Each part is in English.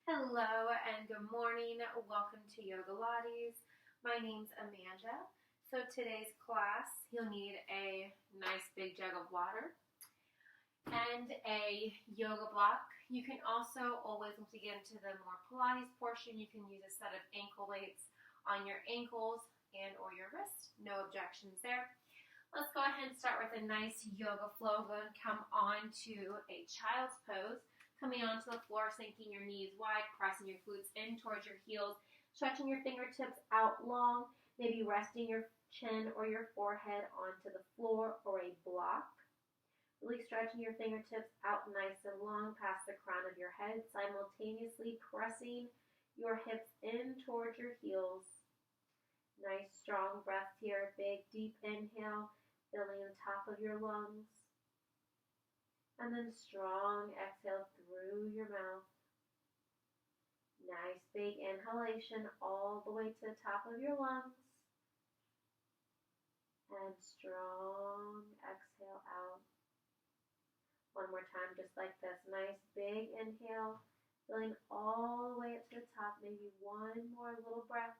Hello and good morning. Welcome to Yogalates. My name's Amanda. So today's class, you'll need a nice big jug of water and a yoga block. You can also always, once you get into the more Pilates portion, you can use a set of ankle weights on your ankles and or your wrist. No objections there. Let's go ahead and start with a nice yoga flow. Go and come on to a child's pose. Coming onto the floor, sinking your knees wide, pressing your glutes in towards your heels, stretching your fingertips out long, maybe resting your chin or your forehead onto the floor or a block. Really stretching your fingertips out nice and long past the crown of your head, simultaneously pressing your hips in towards your heels. Nice strong breath here, big deep inhale, filling the top of your lungs. And then strong exhale through your mouth. Nice big inhalation all the way to the top of your lungs. And strong exhale out. One more time just like this. Nice big inhale, filling all the way up to the top. Maybe one more little breath.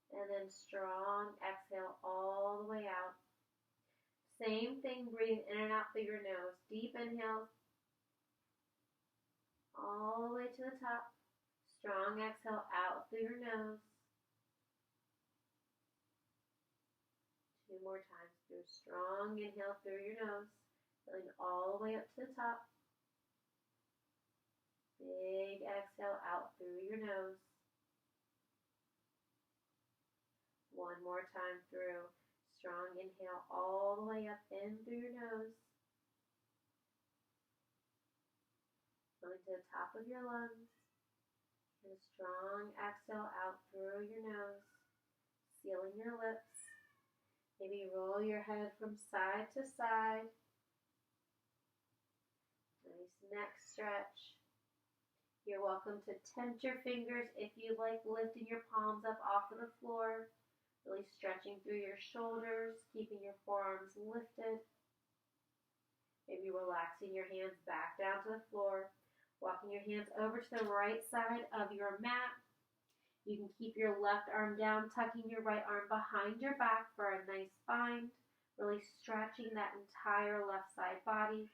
And then strong exhale all the way out. Same thing, breathing in and out through your nose. Deep inhale, all the way to the top. Strong exhale out through your nose. Two more times through. Strong inhale through your nose, filling all the way up to the top. Big exhale out through your nose. One more time through. Strong inhale all the way up in through your nose. Filling to the top of your lungs. And a strong exhale out through your nose. Sealing your lips. Maybe roll your head from side to side. Nice neck stretch. You're welcome to tempt your fingers if you like, lifting your palms up off of the floor. Really stretching through your shoulders, keeping your forearms lifted. Maybe relaxing your hands back down to the floor. Walking your hands over to the right side of your mat. You can keep your left arm down, tucking your right arm behind your back for a nice bind. Really stretching that entire left side body.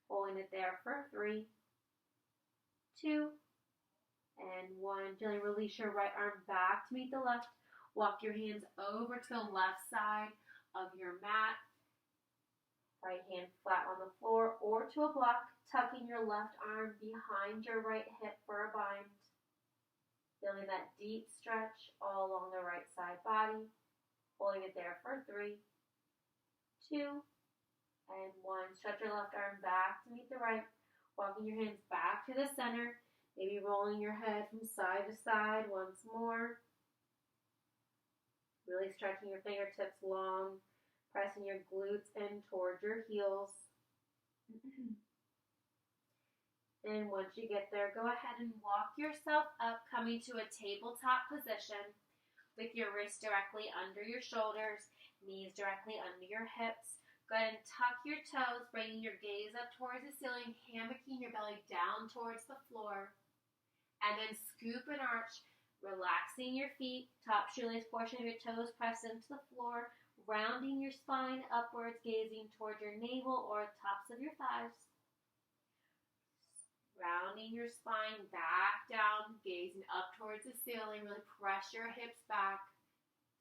Holding it there for 3, 2, and 1. Gently release your right arm back to meet the left. Walk your hands over to the left side of your mat. Right hand flat on the floor or to a block, tucking your left arm behind your right hip for a bind. Feeling that deep stretch all along the right side body. Holding it there for 3, 2, and 1. Stretch your left arm back to meet the right. Walking your hands back to the center. Maybe rolling your head from side to side once more. Really stretching your fingertips long, pressing your glutes in towards your heels. And once you get there, go ahead and walk yourself up, coming to a tabletop position with your wrists directly under your shoulders, knees directly under your hips. Go ahead and tuck your toes, bringing your gaze up towards the ceiling, hammocking your belly down towards the floor. And then scoop and arch, relaxing your feet, top shoelace portion of your toes pressed into the floor, rounding your spine upwards, gazing towards your navel or tops of your thighs. Rounding your spine back down, gazing up towards the ceiling. Really press your hips back,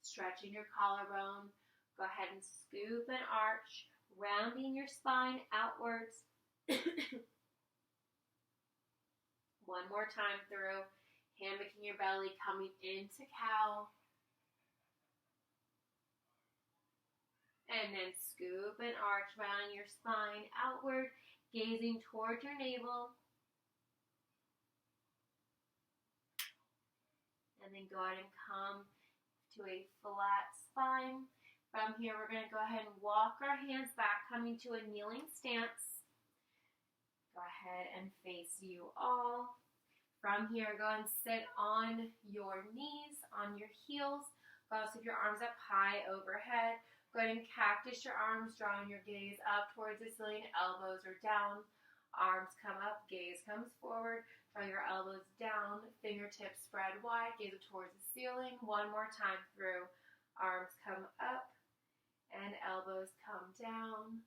stretching your collarbone. Go ahead and scoop and arch, rounding your spine outwards. One more time through. Hammocking your belly, coming into cow. And then scoop and arch, rounding your spine outward, gazing towards your navel. And then go ahead and come to a flat spine. From here, we're going to go ahead and walk our hands back, coming to a kneeling stance. Go ahead and face you all. From here, go ahead and sit on your knees, on your heels. Go ahead and sweep your arms up high overhead. Go ahead and cactus your arms, drawing your gaze up towards the ceiling. Elbows are down. Arms come up, gaze comes forward. Draw your elbows down, fingertips spread wide, gaze up towards the ceiling. One more time through. Arms come up and elbows come down.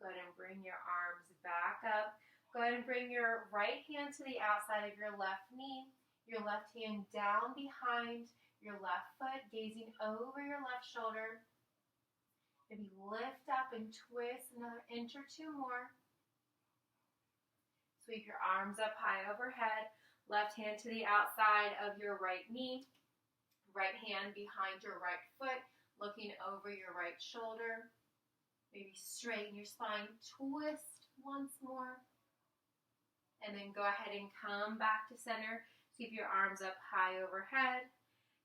Go ahead and bring your arms back up. Go ahead and bring your right hand to the outside of your left knee. Your left hand down behind your left foot, gazing over your left shoulder. Maybe lift up and twist another inch or two more. Sweep your arms up high overhead. Left hand to the outside of your right knee. Right hand behind your right foot, looking over your right shoulder. Maybe straighten your spine, twist once more. And then go ahead and come back to center. Keep your arms up high overhead.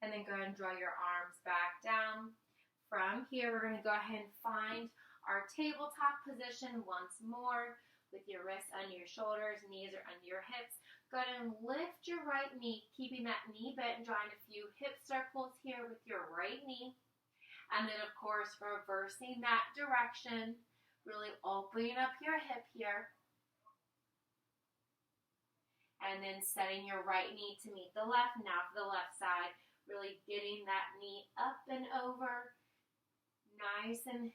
And then go ahead and draw your arms back down. From here, we're going to go ahead and find our tabletop position once more with your wrists under your shoulders, knees are under your hips. Go ahead and lift your right knee, keeping that knee bent and drawing a few hip circles here with your right knee. And then, of course, reversing that direction, really opening up your hip here. And then setting your right knee to meet the left. Now for the left side, really getting that knee up and over. Nice and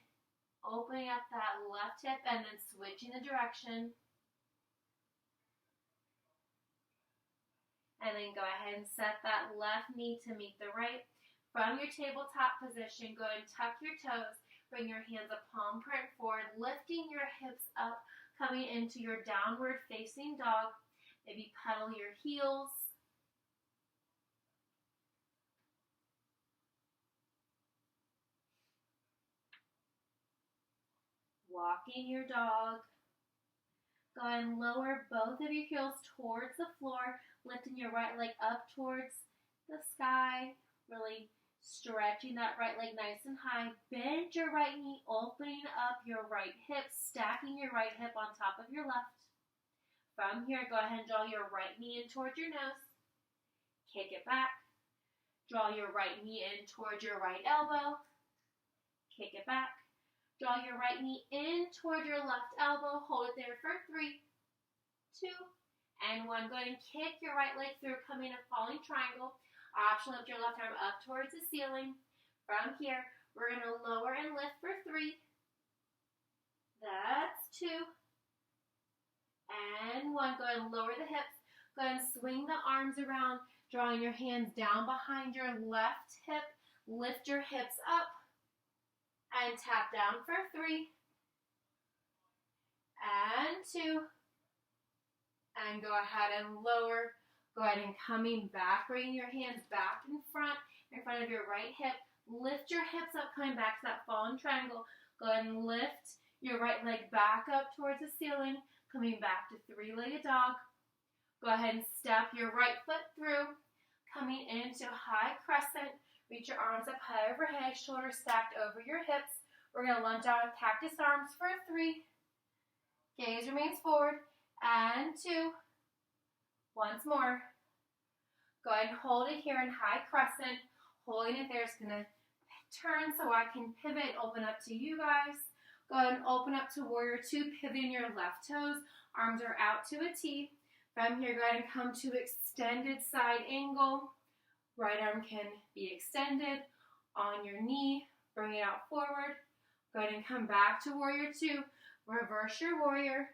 opening up that left hip and then switching the direction. And then go ahead and set that left knee to meet the right. From your tabletop position, go ahead and tuck your toes. Bring your hands a palm print forward, lifting your hips up, coming into your downward facing dog. Maybe pedal your heels. Walking your dog. Go ahead and lower both of your heels towards the floor, lifting your right leg up towards the sky, really stretching that right leg nice and high. Bend your right knee, opening up your right hip, stacking your right hip on top of your left. From here, go ahead and draw your right knee in towards your nose. Kick it back. Draw your right knee in towards your right elbow. Kick it back. Draw your right knee in toward your left elbow. Hold it there for 3, 2, and 1. Go ahead and kick your right leg through, coming a falling triangle. Option, lift your left arm up towards the ceiling. From here, we're going to lower and lift for 3. That's 2. And 1. Go ahead and lower the hips. Go ahead and swing the arms around, drawing your hands down behind your left hip. Lift your hips up. And tap down for 3, and 2, and go ahead and lower. Go ahead and coming back, bringing your hands back in front of your right hip. Lift your hips up, coming back to that fallen triangle. Go ahead and lift your right leg back up towards the ceiling, coming back to three-legged dog. Go ahead and step your right foot through, coming into high crescent. Reach your arms up high overhead, shoulders stacked over your hips. We're going to lunge out with cactus arms for 3. Gaze remains forward. And 2. Once more. Go ahead and hold it here in high crescent. Holding it there is going to turn so I can pivot, open up to you guys. Go ahead and open up to warrior 2, pivoting your left toes. Arms are out to a T. From here, go ahead and come to extended side angle. Right arm can be extended on your knee. Bring it out forward. Go ahead and come back to warrior 2. Reverse your warrior.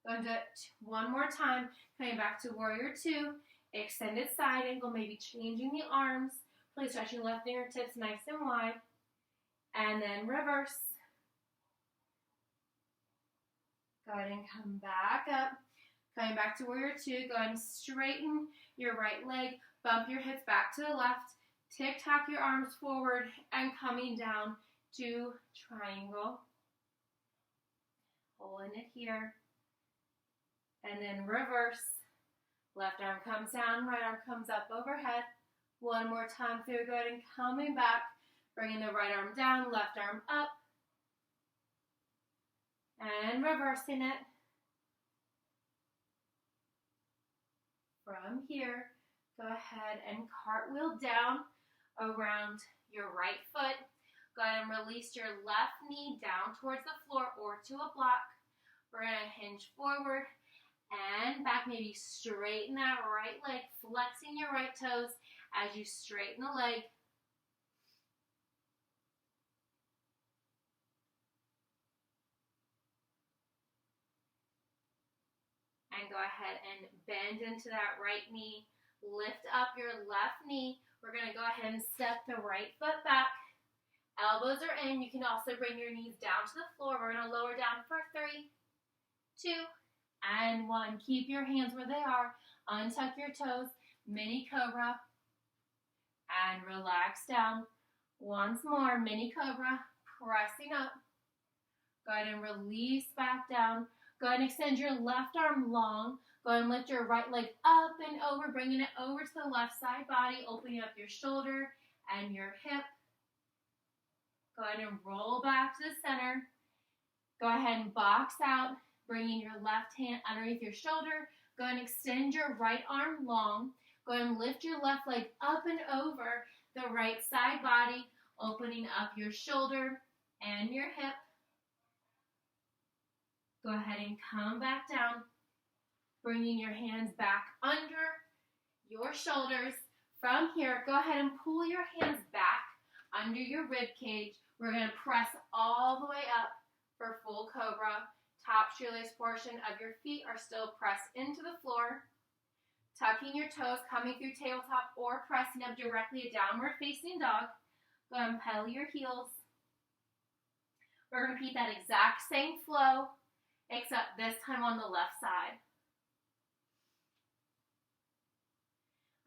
Go and do it one more time. Coming back to warrior 2. Extended side angle, maybe changing the arms. Please stretch your left fingertips nice and wide. And then reverse. Go ahead and come back up. Coming back to warrior 2. Go ahead and straighten your right leg. Bump your hips back to the left. Tick-tock your arms forward and coming down to triangle. Holding it here. And then reverse. Left arm comes down, right arm comes up overhead. One more time through. Go ahead and coming back. Bringing the right arm down, left arm up. And reversing it. From here, go ahead and cartwheel down around your right foot. Go ahead and release your left knee down towards the floor or to a block. We're going to hinge forward and back back. Maybe straighten that right leg, flexing your right toes as you straighten the leg. And go ahead and bend into that right knee. Lift up your left knee. We're going to go ahead and step the right foot back. Elbows are in. You can also bring your knees down to the floor. We're going to lower down for 3, 2, and 1. Keep your hands where they are. Untuck your toes. Mini cobra. And relax down. Once more, mini cobra. Pressing up. Go ahead and release back down. Go ahead and extend your left arm long. Go ahead and lift your right leg up and over, bringing it over to the left side body, opening up your shoulder and your hip. Go ahead and roll back to the center. Go ahead and box out, bringing your left hand underneath your shoulder. Go ahead and extend your right arm long. Go ahead and lift your left leg up and over the right side body, opening up your shoulder and your hip. Go ahead and come back down, bringing your hands back under your shoulders. From here, go ahead and pull your hands back under your rib cage. We're going to press all the way up for full cobra. Top shoelace portion of your feet are still pressed into the floor. Tucking your toes, coming through tabletop or pressing up directly a downward facing dog. Go ahead and pedal your heels. We're going to repeat that exact same flow, except this time on the left side.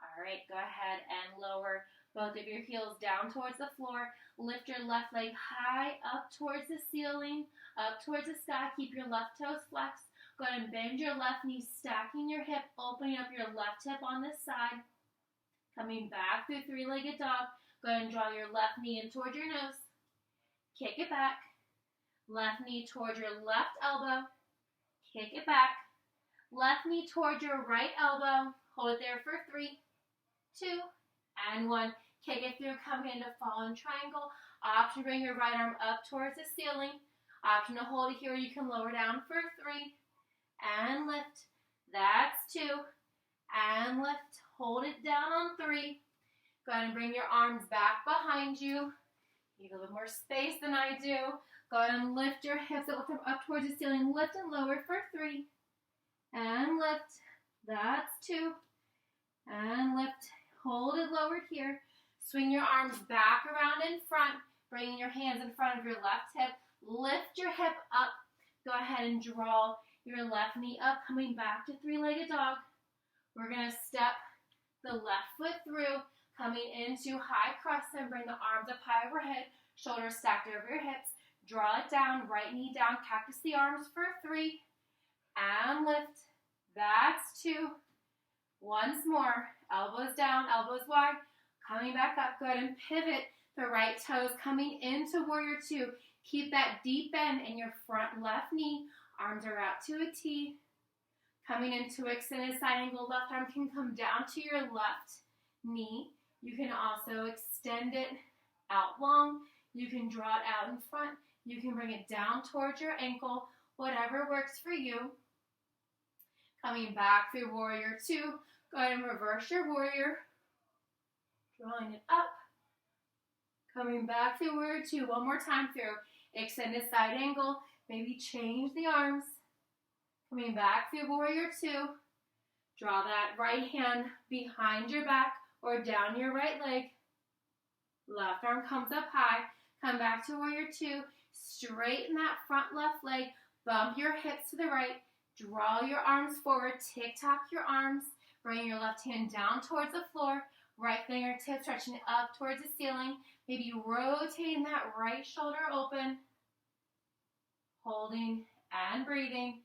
All right, go ahead and lower both of your heels down towards the floor. Lift your left leg high up towards the ceiling, up towards the sky. Keep your left toes flexed. Go ahead and bend your left knee, stacking your hip, opening up your left hip on this side. Coming back through three-legged dog. Go ahead and draw your left knee in towards your nose. Kick it back. Left knee towards your left elbow. Kick it back. Left knee towards your right elbow. Hold it there for 3, 2, and 1. Kick it through, coming into fallen triangle. Option to bring your right arm up towards the ceiling. Option to hold it here. You can lower down for 3 and lift. That's 2 and lift. Hold it down on 3. Go ahead and bring your arms back behind you. Need a little bit more space than I do. Go ahead and lift your hips up towards the ceiling. Lift and lower for 3 and lift. That's 2 and lift. Hold it lowered here. Swing your arms back around in front, bringing your hands in front of your left hip. Lift your hip up. Go ahead and draw your left knee up, coming back to three-legged dog. We're going to step the left foot through, coming into high crescent. Bring the arms up high overhead, shoulders stacked over your hips. Draw it down, right knee down, cactus the arms for 3, and lift. That's 2. Once more, elbows down, elbows wide, coming back up. Go ahead and pivot the right toes, coming into warrior 2. Keep that deep bend in your front left knee. Arms are out to a T. Coming into extended side angle, left arm can come down to your left knee. You can also extend it out long. You can draw it out in front. You can bring it down towards your ankle, whatever works for you. Coming back through warrior 2. Go ahead and reverse your warrior. Drawing it up. Coming back through warrior 2. One more time through extended side angle. Maybe change the arms. Coming back through warrior 2. Draw that right hand behind your back or down your right leg. Left arm comes up high. Come back to warrior 2. Straighten that front left leg. Bump your hips to the right. Draw your arms forward. Tick-tock your arms. Bring your left hand down towards the floor. Right fingertip stretching it up towards the ceiling. Maybe rotating that right shoulder open. Holding and breathing.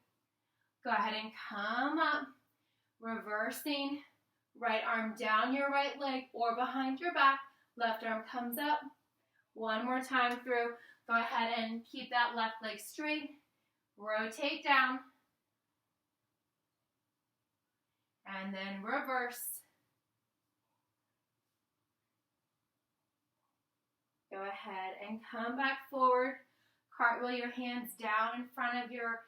Go ahead and come up. Reversing. Right arm down your right leg or behind your back. Left arm comes up. One more time through. Go ahead and keep that left leg straight. Rotate down. And then reverse. Go ahead and come back forward. Cartwheel your hands down in front of your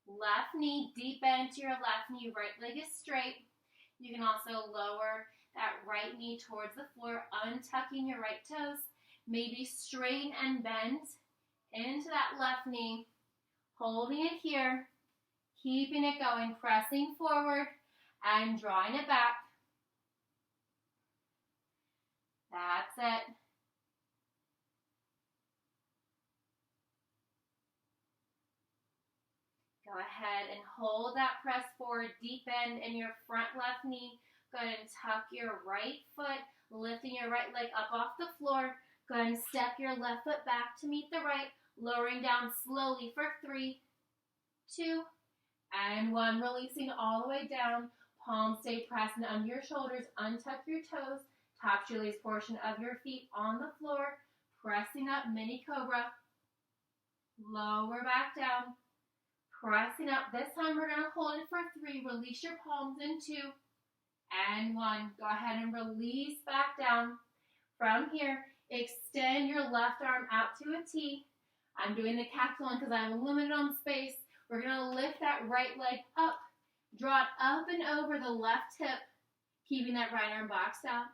Left knee, deep bend to your left knee, right leg is straight. You can also lower that right knee towards the floor, untucking your right toes. Maybe straighten and bend into that left knee, holding it here, keeping it going, pressing forward and drawing it back. That's it. Go ahead and hold that press forward, deep bend in your front left knee. Go ahead and tuck your right foot, lifting your right leg up off the floor. Go ahead and step your left foot back to meet the right, lowering down slowly for 3, 2, and 1. Releasing all the way down. Palms stay pressing under your shoulders. Untuck your toes. Top shoelace portion of your feet on the floor. Pressing up, mini cobra. Lower back down. Pressing up. This time we're going to hold it for 3. Release your palms in 2 and 1. Go ahead and release back down. From here, extend your left arm out to a T. I'm doing the cactus one because I'm limited on space. We're going to lift that right leg up. Draw it up and over the left hip, keeping that right arm boxed out.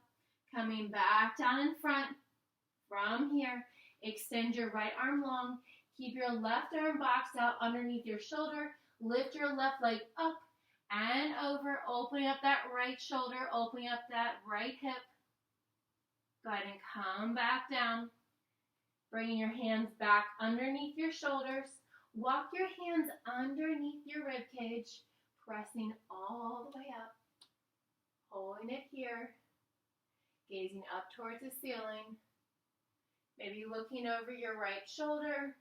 Coming back down in front. From here, extend your right arm long. Keep your left arm boxed out underneath your shoulder. Lift your left leg up and over, opening up that right shoulder, opening up that right hip. Go ahead and come back down. Bringing your hands back underneath your shoulders. Walk your hands underneath your rib cage, pressing all the way up. Holding it here. Gazing up towards the ceiling. Maybe looking over your right shoulder.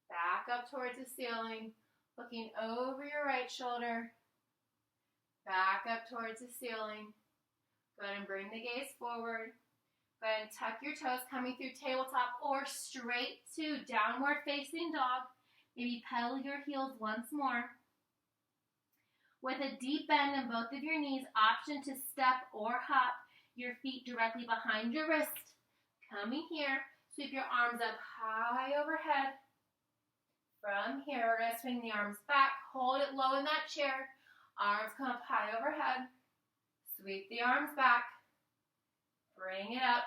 Back up towards the ceiling. Looking over your right shoulder. Back up towards the ceiling. Go ahead and bring the gaze forward. Go ahead and tuck your toes coming through tabletop or straight to downward facing dog. Maybe pedal your heels once more. With a deep bend in both of your knees, option to step or hop your feet directly behind your wrist. Coming here, sweep your arms up high overhead. From here, we're going to swing the arms back. Hold it low in that chair. Arms come up high overhead. Sweep the arms back. Bring it up.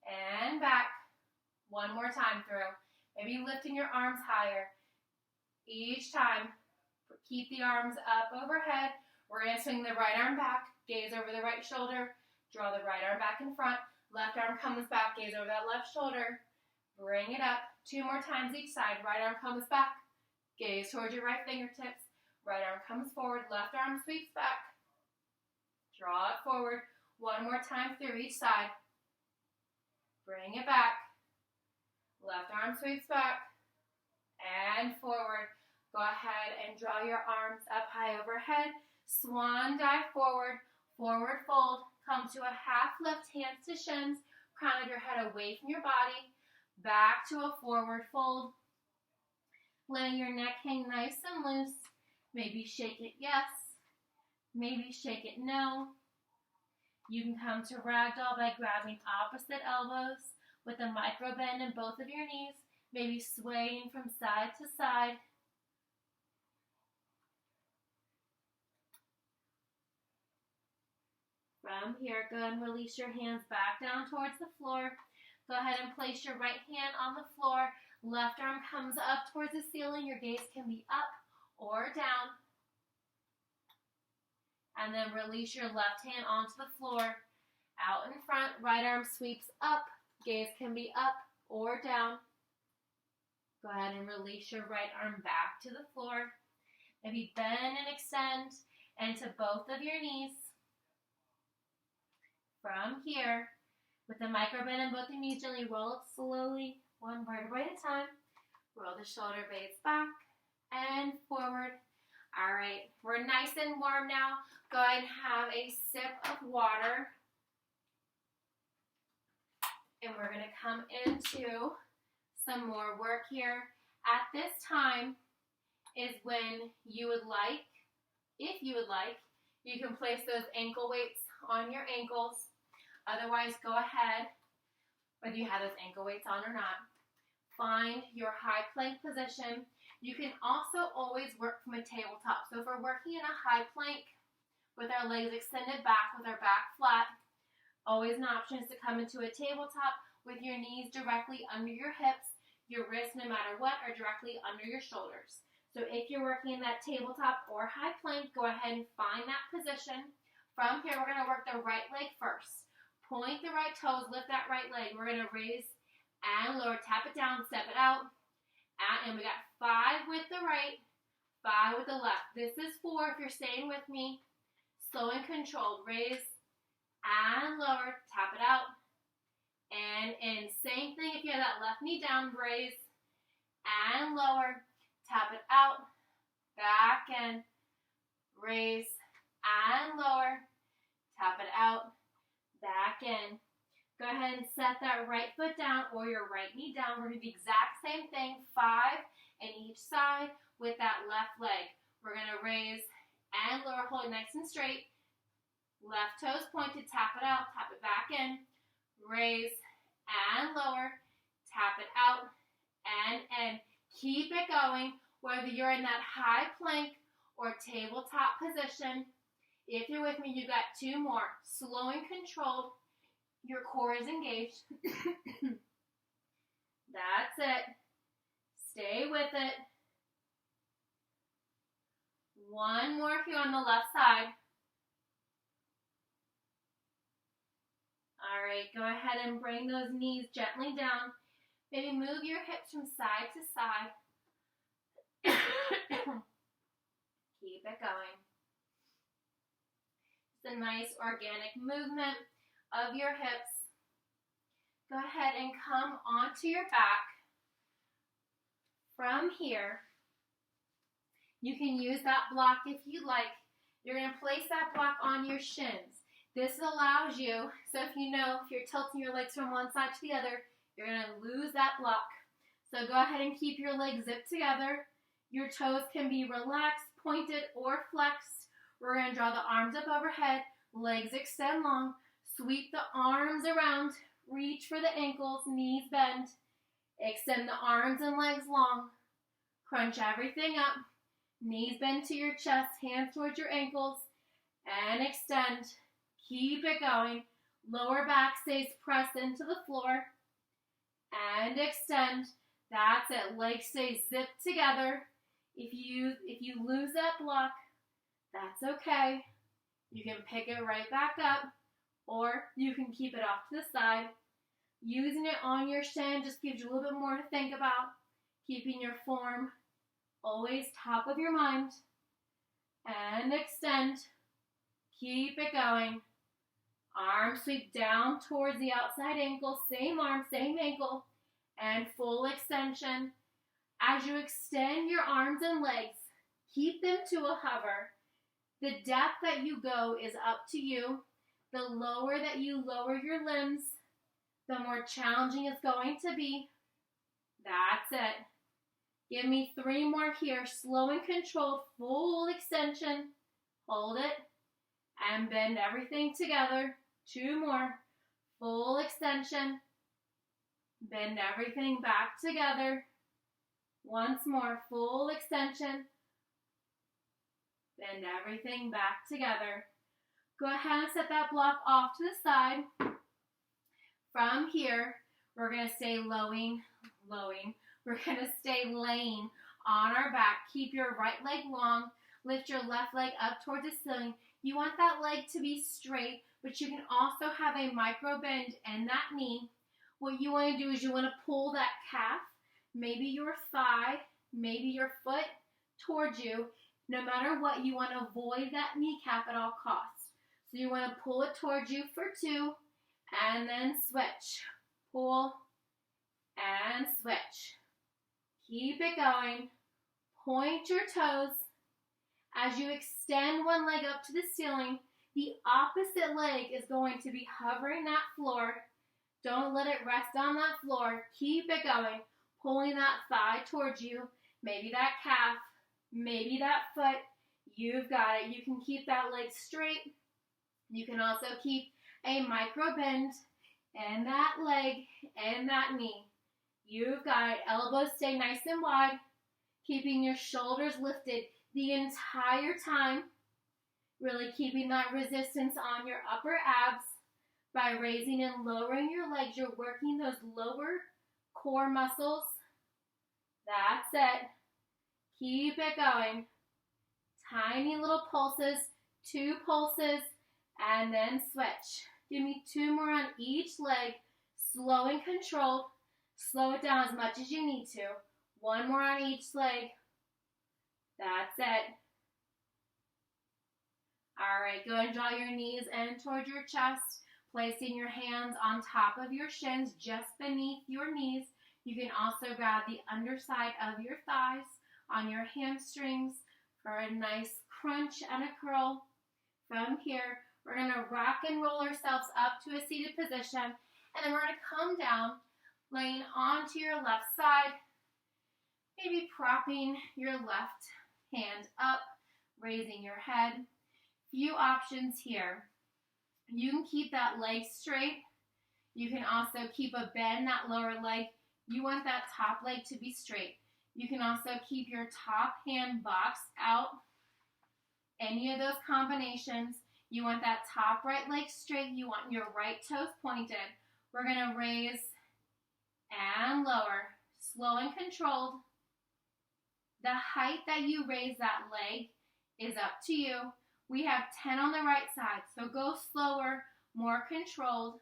And back. One more time through. Maybe lifting your arms higher. Each time, keep the arms up overhead. We're going to swing the right arm back. Gaze over the right shoulder. Draw the right arm back in front. Left arm comes back. Gaze over that left shoulder. Bring it up. 2 more times each side. Right arm comes back. Gaze towards your right fingertips. Right arm comes forward. Left arm sweeps back. Draw it forward. 1 more time through each side. Bring it back. Left arm sweeps back. And forward. Go ahead and draw your arms up high overhead. Swan dive forward. Forward fold. Come to a half lift, hands to shins. Crown of your head away from your body. Back to a forward fold. Letting your neck hang nice and loose. Maybe shake it yes. Maybe shake it no. You can come to ragdoll by grabbing opposite elbows with a micro bend in both of your knees. Maybe swaying from side to side. From here, go ahead and release your hands back down towards the floor. Go ahead and place your right hand on the floor. Left arm comes up towards the ceiling. Your gaze can be up or down. And then release your left hand onto the floor. Out in front, right arm sweeps up. Gaze can be up or down. Go ahead and release your right arm back to the floor. Maybe bend and extend into both of your knees. From here, with the micro bend in both your knees, gently roll up slowly, 1 vertebrae at a time. Roll the shoulder blades back and forward. All right, we're nice and warm now. Go ahead and have a sip of water. And we're going to come into some more work here. At this time is when you would like, if you would like, you can place those ankle weights on your ankles. Otherwise, go ahead, whether you have those ankle weights on or not. Find your high plank position. You can also always work from a tabletop. So if we're working in a high plank with our legs extended back, with our back flat, always an option is to come into a tabletop with your knees directly under your hips. Your wrists, no matter what, are directly under your shoulders. So if you're working in that tabletop or high plank, go ahead and find that position. From here, we're going to work the right leg first. Point the right toes, lift that right leg. We're going to raise and lower, tap it down, step it out. And we got 5 with the right, 5 with the left. This is 4 if you're staying with me. Slow and controlled. Raise and lower, tap it out. And in. Same thing if you have that left knee down, raise and lower, tap it out, back in, raise and lower, tap it out, back in. Go ahead and set that right foot down or your right knee down. We're going to do the exact same thing, 5 in each side with that left leg. We're going to raise and lower, hold it nice and straight. Left toes pointed, tap it out, tap it back in, raise and lower, tap it out, and keep it going, whether you're in that high plank or tabletop position. If you're with me, you've got 2 more. Slow and controlled. Your core is engaged. That's it. Stay with it. 1 more here on the left side. All right, go ahead and bring those knees gently down. Maybe move your hips from side to side. Keep it going. It's a nice organic movement of your hips. Go ahead and come onto your back. From here, you can use that block if you like. You're going to place that block on your shins. This allows you, so if you're tilting your legs from one side to the other, you're going to lose that block. So go ahead and keep your legs zipped together. Your toes can be relaxed, pointed, or flexed. We're going to draw the arms up overhead, legs extend long, sweep the arms around, reach for the ankles, knees bend, extend the arms and legs long, crunch everything up, knees bend to your chest, hands towards your ankles, and extend. Keep it going. Lower back stays pressed into the floor, and extend. That's it. Legs stay zipped together. If you lose that block, that's okay. You can pick it right back up, or you can keep it off to the side. Using it on your shin just gives you a little bit more to think about. Keeping your form always top of your mind. And extend. Keep it going. Arms sweep down towards the outside ankle. Same arm, same ankle. And full extension. As you extend your arms and legs, keep them to a hover. The depth that you go is up to you. The lower that you lower your limbs, the more challenging it's going to be. That's it. Give me 3 more here. Slow and controlled, full extension. Hold it. And bend everything together. 2 more. Full extension. Bend everything back together. Once more. Full extension. Bend everything back together. Go ahead and set that block off to the side. From here, we're going to stay lowing. We're going to stay laying on our back. Keep your right leg long. Lift your left leg up towards the ceiling. You want that leg to be straight, but you can also have a micro bend in that knee. What you want to do is you want to pull that calf, maybe your thigh, maybe your foot towards you. No matter what, you want to avoid that kneecap at all costs. So you want to pull it towards you for 2, and then switch. Pull, and switch. Keep it going. Point your toes. As you extend one leg up to the ceiling, the opposite leg is going to be hovering that floor. Don't let it rest on that floor. Keep it going. Pulling that thigh towards you. Maybe that calf. Maybe that foot. You've got it. You can keep that leg straight. You can also keep a micro bend in that leg and that knee. You've got it. Elbows stay nice and wide. Keeping your shoulders lifted the entire time. Really keeping that resistance on your upper abs. By raising and lowering your legs, you're working those lower core muscles. That's it. Keep it going. Tiny little pulses, 2 pulses, and then switch. Give me 2 more on each leg, slow and controlled. Slow it down as much as you need to. 1 more on each leg. That's it. All right, go and draw your knees in towards your chest, placing your hands on top of your shins, just beneath your knees. You can also grab the underside of your thighs on your hamstrings for a nice crunch and a curl. From here, we're going to rock and roll ourselves up to a seated position, and then we're going to come down, laying onto your left side, maybe propping your left hand up, raising your head. Few options here. You can keep that leg straight. You can also keep a bend in that lower leg. You want that top leg to be straight. You can also keep your top hand boxed out. Any of those combinations. You want that top right leg straight. You want your right toes pointed. We're going to raise and lower, slow and controlled. The height that you raise that leg is up to you. We have 10 on the right side, so go slower, more controlled.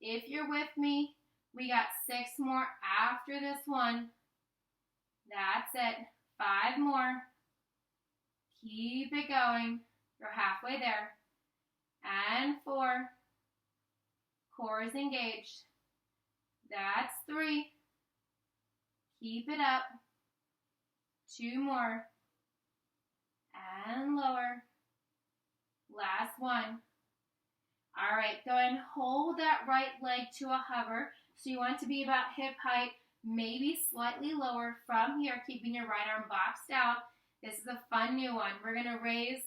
If you're with me, we got 6 more after this one. That's it. 5 more. Keep it going. You're halfway there. And 4. Core is engaged. That's 3. Keep it up. 2 more. And lower. Last one. All right, go and hold that right leg to a hover. So you want to be about hip height, maybe slightly lower from here, keeping your right arm boxed out. This is a fun new one. We're going to raise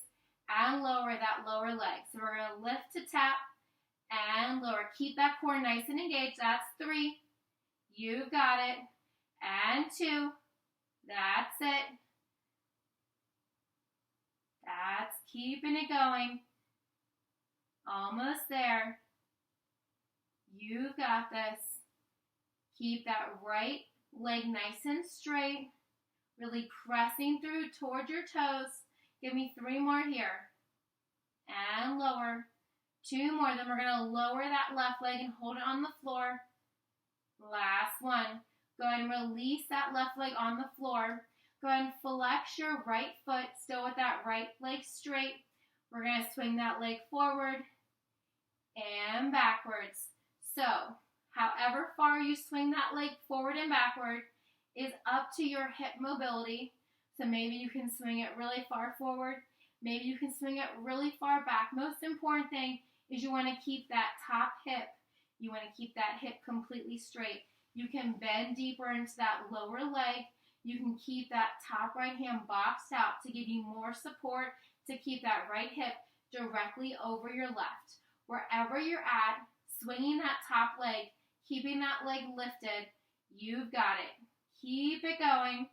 and lower that lower leg. So we're going to lift to tap and lower. Keep that core nice and engaged. That's 3. You got it. And 2. That's it. That's keeping it going. Almost there. You got this. Keep that right leg nice and straight. Really pressing through towards your toes. Give me 3 more here. And lower. 2 more. Then we're going to lower that left leg and hold it on the floor. Last one. Go ahead and release that left leg on the floor. Go ahead and flex your right foot, still with that right leg straight. We're going to swing that leg forward and backwards. So, however far you swing that leg forward and backward is up to your hip mobility. So maybe you can swing it really far forward. Maybe you can swing it really far back. Most important thing is you want to keep that top hip. You want to keep that hip completely straight. You can bend deeper into that lower leg. You can keep that top right hand boxed out to give you more support to keep that right hip directly over your left. Wherever you're at, swinging that top leg, keeping that leg lifted, you've got it. Keep it going.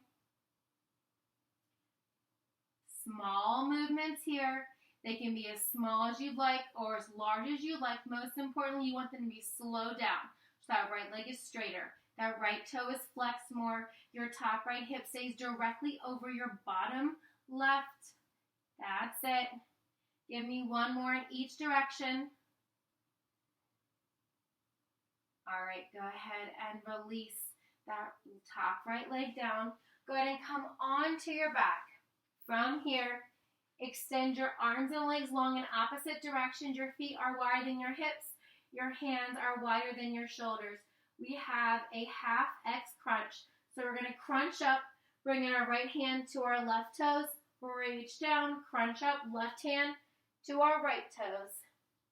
Small movements here. They can be as small as you'd like or as large as you like. Most importantly, you want them to be slowed down. So that right leg is straighter. That right toe is flexed more. Your top right hip stays directly over your bottom left. That's it. Give me 1 more in each direction. All right, go ahead and release that top right leg down. Go ahead and come onto your back. From here, extend your arms and legs long in opposite directions. Your feet are wider than your hips. Your hands are wider than your shoulders. We have a half X crunch. So we're going to crunch up, bringing our right hand to our left toes. Reach down, crunch up, left hand to our right toes.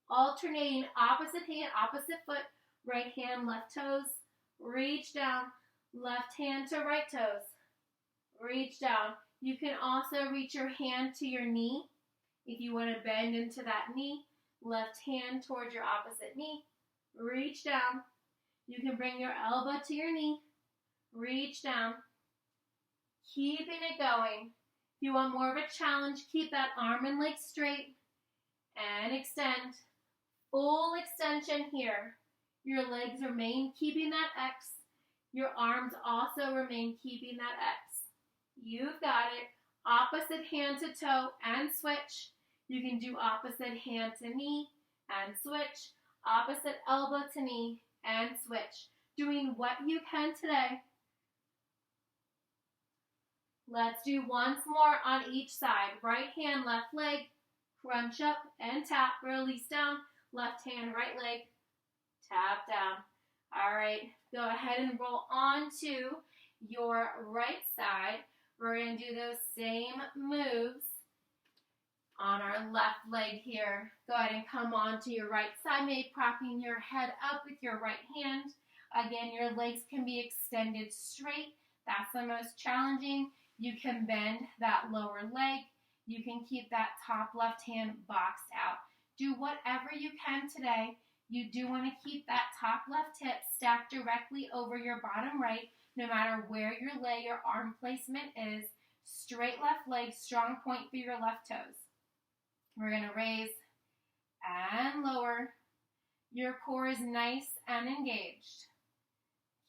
Alternating opposite hand, opposite foot, right hand, left toes. Reach down, left hand to right toes. Reach down. You can also reach your hand to your knee. If you want to bend into that knee, left hand towards your opposite knee. Reach down. You can bring your elbow to your knee. Reach down. Keeping it going. If you want more of a challenge, keep that arm and leg straight and extend. Full extension here. Your legs remain keeping that X. Your arms also remain keeping that X. You've got it. Opposite hand to toe and switch. You can do opposite hand to knee and switch. Opposite elbow to knee and switch. Doing what you can today. Let's do once more on each side. Right hand, left leg. Crunch up and tap. Release down. Left hand, right leg. Tap down. All right. Go ahead and roll on to your right side. We're going to do those same moves on our left leg here. Go ahead and come on to your right side, maybe propping your head up with your right hand. Again, your legs can be extended straight. That's the most challenging. You can bend that lower leg. You can keep that top left hand boxed out. Do whatever you can today. You do want to keep that top left hip stacked directly over your bottom right, no matter where your leg or arm placement is. Straight left leg, strong point for your left toes. We're going to raise and lower. Your core is nice and engaged.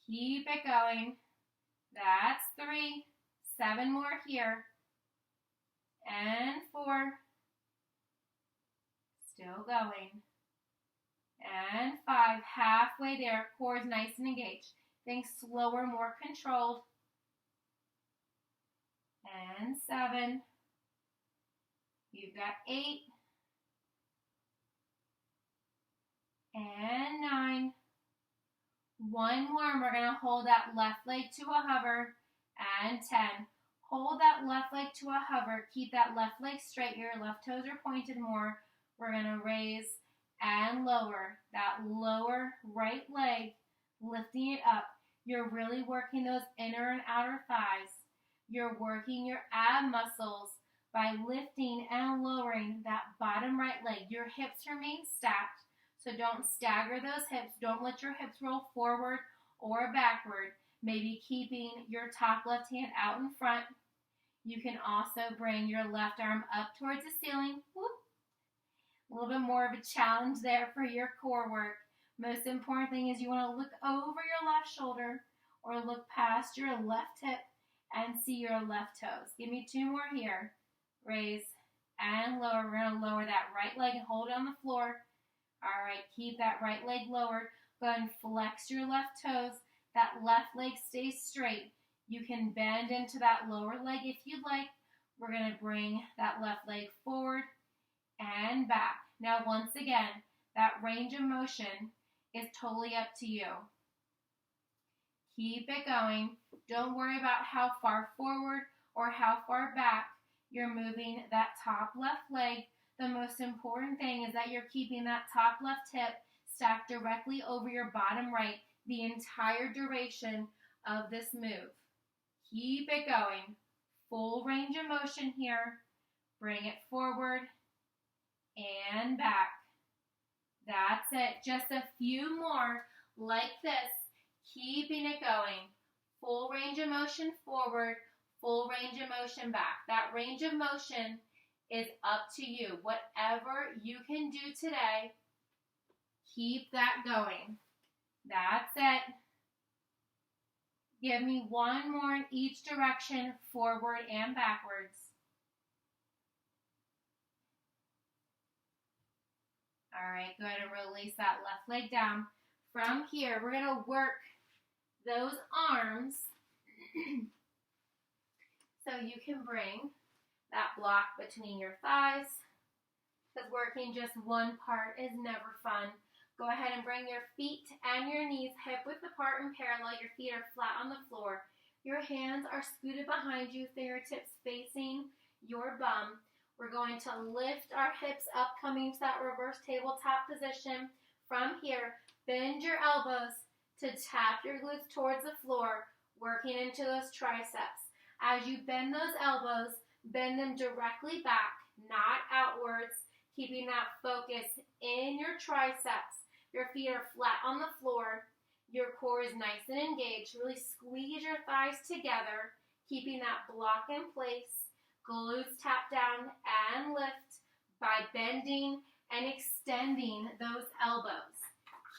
Keep it going. That's 3. 7 more here. And 4. Still going. And 5. Halfway there. Core is nice and engaged. Think slower, more controlled. And 7. You've got 8. And 9. One more, and we're going to hold that left leg to a hover. And 10. Hold that left leg to a hover. Keep that left leg straight. Your left toes are pointed more. We're going to raise and lower. That lower right leg, lifting it up. You're really working those inner and outer thighs. You're working your ab muscles by lifting and lowering that bottom right leg. Your hips remain stacked, so don't stagger those hips. Don't let your hips roll forward or backward. Maybe keeping your top left hand out in front. You can also bring your left arm up towards the ceiling. Whoop. A little bit more of a challenge there for your core work. Most important thing is you want to look over your left shoulder or look past your left hip and see your left toes. Give me 2 more here. Raise and lower. We're going to lower that right leg and hold it on the floor. All right, keep that right leg lowered. Go ahead and flex your left toes. That left leg stays straight. You can bend into that lower leg if you'd like. We're going to bring that left leg forward and back. Now, once again, that range of motion is totally up to you. Keep it going. Don't worry about how far forward or how far back you're moving that top left leg. The most important thing is that you're keeping that top left hip stacked directly over your bottom right the entire duration of this move. Keep it going. Full range of motion here. Bring it forward and back. That's it. Just a few more like this. Keeping it going. Full range of motion forward. Full range of motion back. That range of motion is up to you. Whatever you can do today, keep that going. That's it. Give me 1 more in each direction, forward and backwards. All right, go ahead and release that left leg down. From here, we're going to work those arms so you can bring that block between your thighs, because working just one part is never fun. Go ahead and bring your feet and your knees hip width apart and parallel. Your feet are flat on the floor. Your hands are scooted behind you, fingertips facing your bum. We're going to lift our hips up, coming to that reverse tabletop position. From here, bend your elbows to tap your glutes towards the floor, working into those triceps. As you bend those elbows, bend them directly back, not outwards, keeping that focus in your triceps. Your feet are flat on the floor. Your core is nice and engaged. Really squeeze your thighs together. keeping that block in place. Glutes tap down and lift by bending and extending those elbows.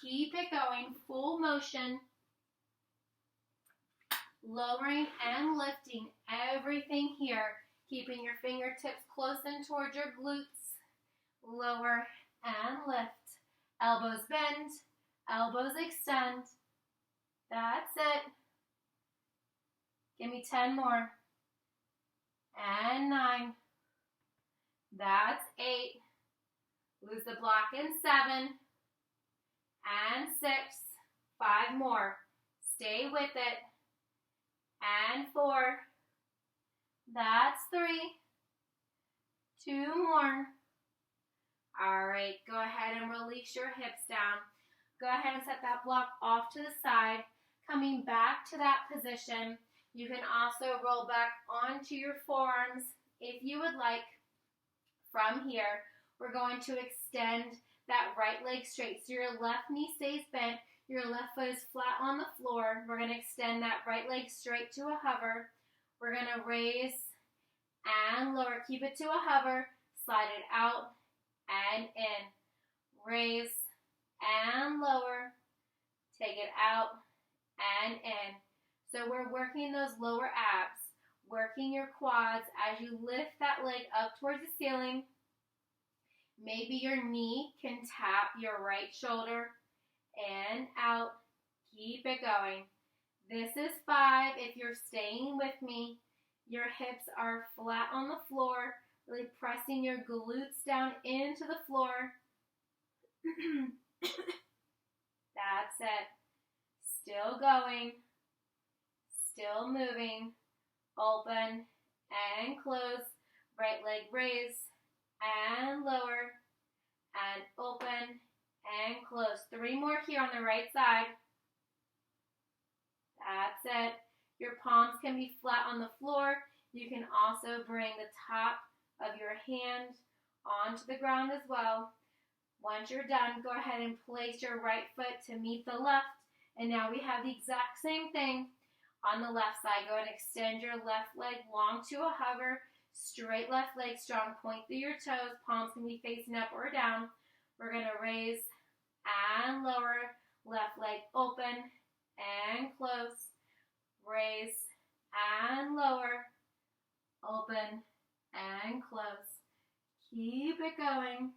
Keep it going, full motion. Lowering and lifting everything here, keeping your fingertips close in towards your glutes. Lower and lift. Elbows bend, elbows extend. That's it. Give me 10 more. And 9. That's 8. Lose the block in 7. And 6. 5 more. Stay with it. And 4. That's 3. 2 more. All right, go ahead and release your hips down. Go ahead and set that block off to the side. Coming back to that position, you can also roll back onto your forearms if you would like. From here, we're going to extend that right leg straight. So your left knee stays bent. Your left foot is flat on the floor. We're going to extend that right leg straight to a hover. We're going to raise and lower. Keep it to a hover. Slide it out and in. Raise and lower. Take it out and in. So we're working those lower abs, working your quads as you lift that leg up towards the ceiling. Maybe your knee can tap your right shoulder. And out. Keep it going. This is 5. If you're staying with me, your hips are flat on the floor, really pressing your glutes down into the floor. That's it. Still going. Still moving. Open and close. Right leg raise and lower and open and close. 3 more here on the right side. That's it. Your palms can be flat on the floor. You can also bring the top of your hand onto the ground as well. Once you're done, go ahead and place your right foot to meet the left. And now we have the exact same thing on the left side. Go and extend your left leg long to a hover. Straight left leg strong. Point through your toes. Palms can be facing up or down. We're going to raise and lower. Left leg open and close. Raise and lower. Open and close. Keep it going.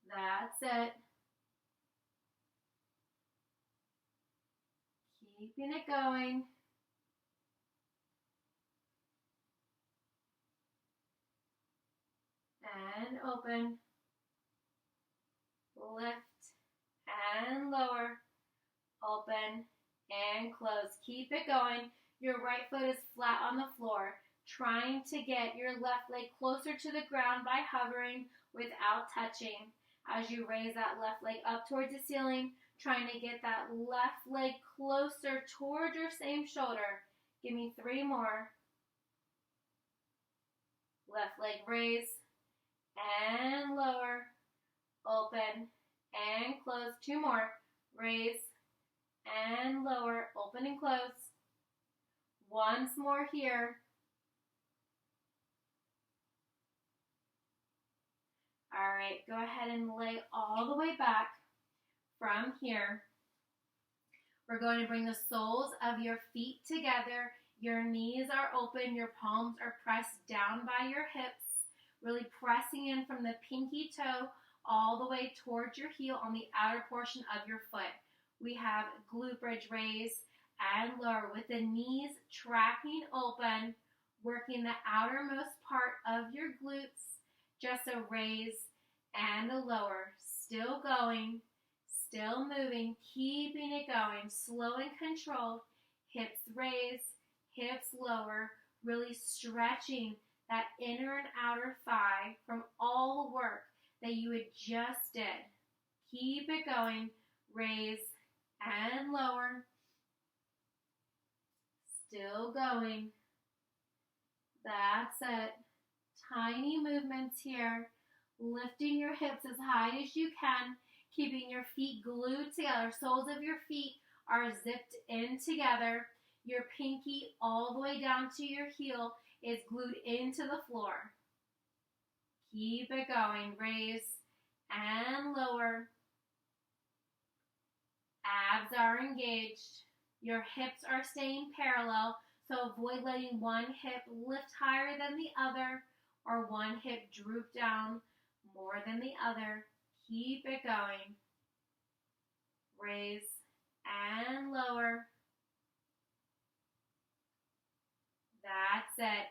That's it. Keeping it going. And open. Lift and lower. Open and close. Keep it going. Your right foot is flat on the floor. Trying to get your left leg closer to the ground by hovering without touching. As you raise that left leg up towards the ceiling, trying to get that left leg closer towards your same shoulder. Give me 3 more. Left leg raise and lower. Open and close. 2 more. Raise and lower. Open and close. Once more here. All right, go ahead and lay all the way back. From here, we're going to bring the soles of your feet together. Your knees are open. Your palms are pressed down by your hips. Really pressing in from the pinky toe all the way towards your heel on the outer portion of your foot. We have glute bridge raise and lower with the knees tracking open, working the outermost part of your glutes. Just a raise and a lower. Still going, still moving, keeping it going. Slow and controlled. Hips raise, hips lower. Really stretching that inner and outer thigh from all the work that you had just did. Keep it going. Raise and lower. Still going. That's it. Tiny movements here. Lifting your hips as high as you can. Keeping your feet glued together. Soles of your feet are zipped in together. Your pinky all the way down to your heel is glued into the floor. Keep it going. Raise and lower. Abs are engaged. Your hips are staying parallel, so avoid letting one hip lift higher than the other or one hip droop down more than the other. Keep it going. Raise and lower. That's it.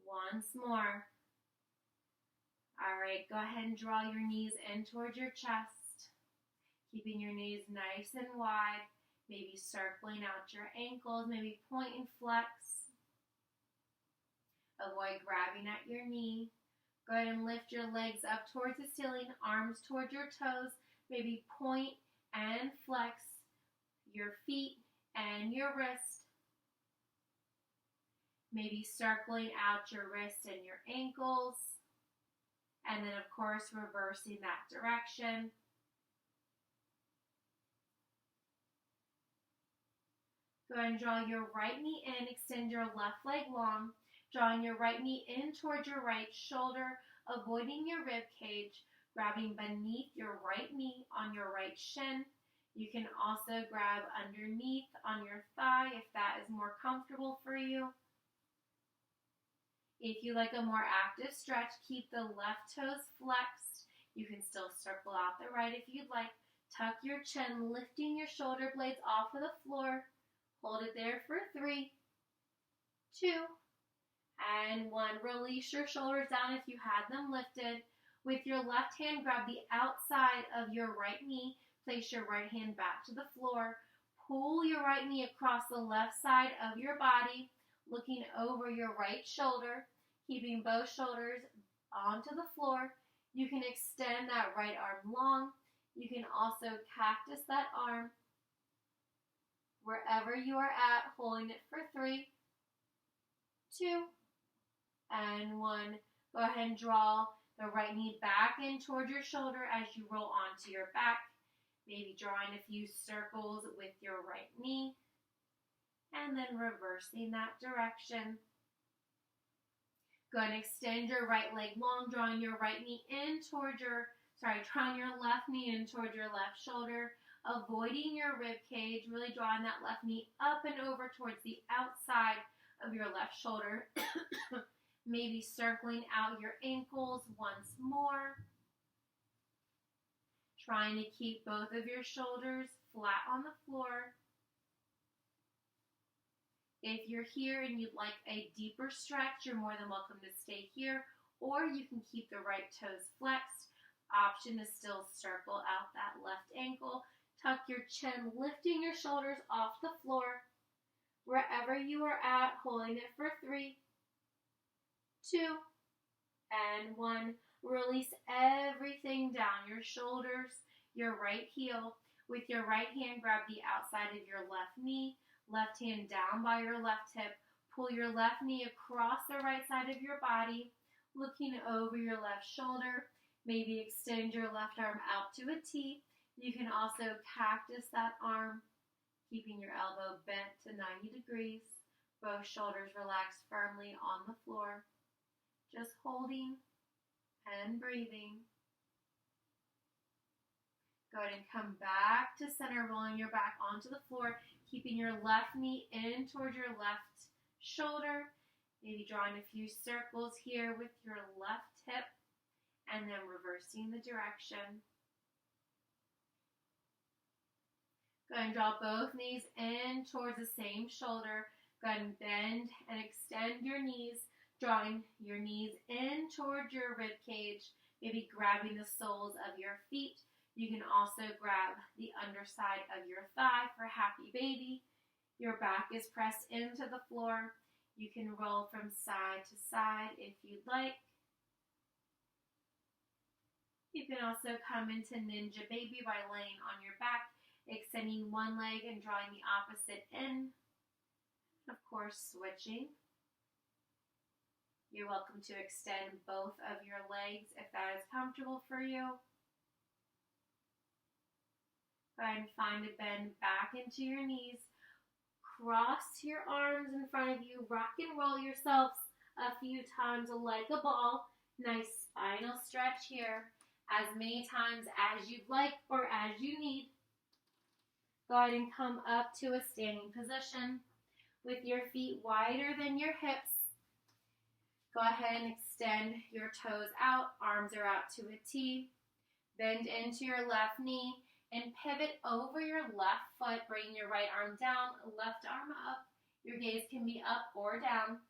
Once more. All right, go ahead and draw your knees in towards your chest, keeping your knees nice and wide, maybe circling out your ankles, maybe point and flex. Avoid grabbing at your knee. Go ahead and lift your legs up towards the ceiling, arms towards your toes, maybe point and flex your feet and your wrist. Maybe circling out your wrists and your ankles. And then, of course, reversing that direction. Go ahead and draw your right knee in. Extend your left leg long. Drawing your right knee in towards your right shoulder, avoiding your rib cage. Grabbing beneath your right knee on your right shin. You can also grab underneath on your thigh if that is more comfortable for you. If you like a more active stretch, keep the left toes flexed. You can still circle out the right if you'd like. Tuck your chin, lifting your shoulder blades off of the floor. Hold it there for 3, 2, and 1. Release your shoulders down if you had them lifted. With your left hand, grab the outside of your right knee. Place your right hand back to the floor. Pull your right knee across the left side of your body, looking over your right shoulder, keeping both shoulders onto the floor. You can extend that right arm long. You can also cactus that arm wherever you are at, holding it for 3, 2, and 1. Go ahead and draw the right knee back in toward your shoulder as you roll onto your back. Maybe drawing a few circles with your right knee. And then reversing that direction. Go ahead and extend your right leg long, drawing your right knee in towards drawing your left knee in towards your left shoulder, avoiding your rib cage, really drawing that left knee up and over towards the outside of your left shoulder. Maybe circling out your ankles once more. Trying to keep both of your shoulders flat on the floor. If you're here and you'd like a deeper stretch, you're more than welcome to stay here, or you can keep the right toes flexed. Option is still circle out that left ankle. Tuck your chin, lifting your shoulders off the floor. Wherever you are at, holding it for 3, 2, and 1. Release everything down, your shoulders, your right heel. With your right hand, grab the outside of your left knee. Left hand down by your left hip. Pull your left knee across the right side of your body, looking over your left shoulder. Maybe extend your left arm out to a T. You can also cactus that arm, keeping your elbow bent to 90 degrees. Both shoulders relaxed firmly on the floor. Just holding and breathing. Go ahead and come back to center, rolling your back onto the floor, keeping your left knee in towards your left shoulder. Maybe drawing a few circles here with your left hip, and then reversing the direction. Go ahead and draw both knees in towards the same shoulder. Go ahead and bend and extend your knees, drawing your knees in towards your rib cage, maybe grabbing the soles of your feet. You can also grab the underside of your thigh for happy baby. Your back is pressed into the floor. You can roll from side to side if you'd like. You can also come into ninja baby by laying on your back, extending one leg and drawing the opposite in. Of course, switching. You're welcome to extend both of your legs if that is comfortable for you. Go ahead and find a bend back into your knees. Cross your arms in front of you. Rock and roll yourselves a few times like a ball. Nice spinal stretch here. As many times as you'd like or as you need. Go ahead and come up to a standing position with your feet wider than your hips. Go ahead and extend your toes out. Arms are out to a T. Bend into your left knee and pivot over your left foot. Bring your right arm down, left arm up. Your gaze can be up or down.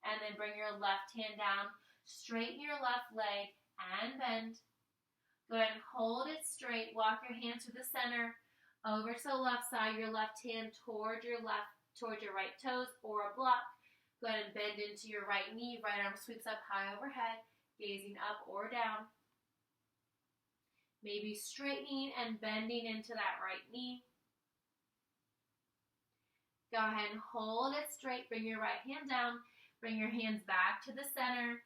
And then bring your left hand down. Straighten your left leg and bend. Go ahead and hold it straight. Walk your hands to the center. Over to the left side, your left hand towards your right toes or a block. Go ahead and bend into your right knee. Right arm sweeps up high overhead, gazing up or down. Maybe straightening and bending into that right knee. Go ahead and hold it straight. Bring your right hand down. Bring your hands back to the center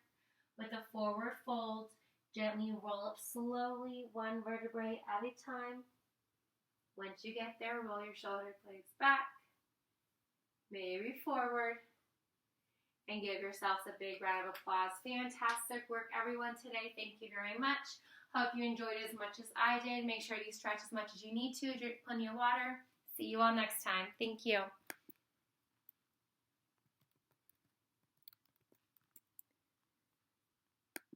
with a forward fold. Gently roll up slowly, one vertebrae at a time. Once you get there, roll your shoulder blades back, maybe forward, and give yourselves a big round of applause. Fantastic work, everyone, today. Thank you very much. Hope you enjoyed it as much as I did. Make sure you stretch as much as you need to. Drink plenty of water. See you all next time. Thank you.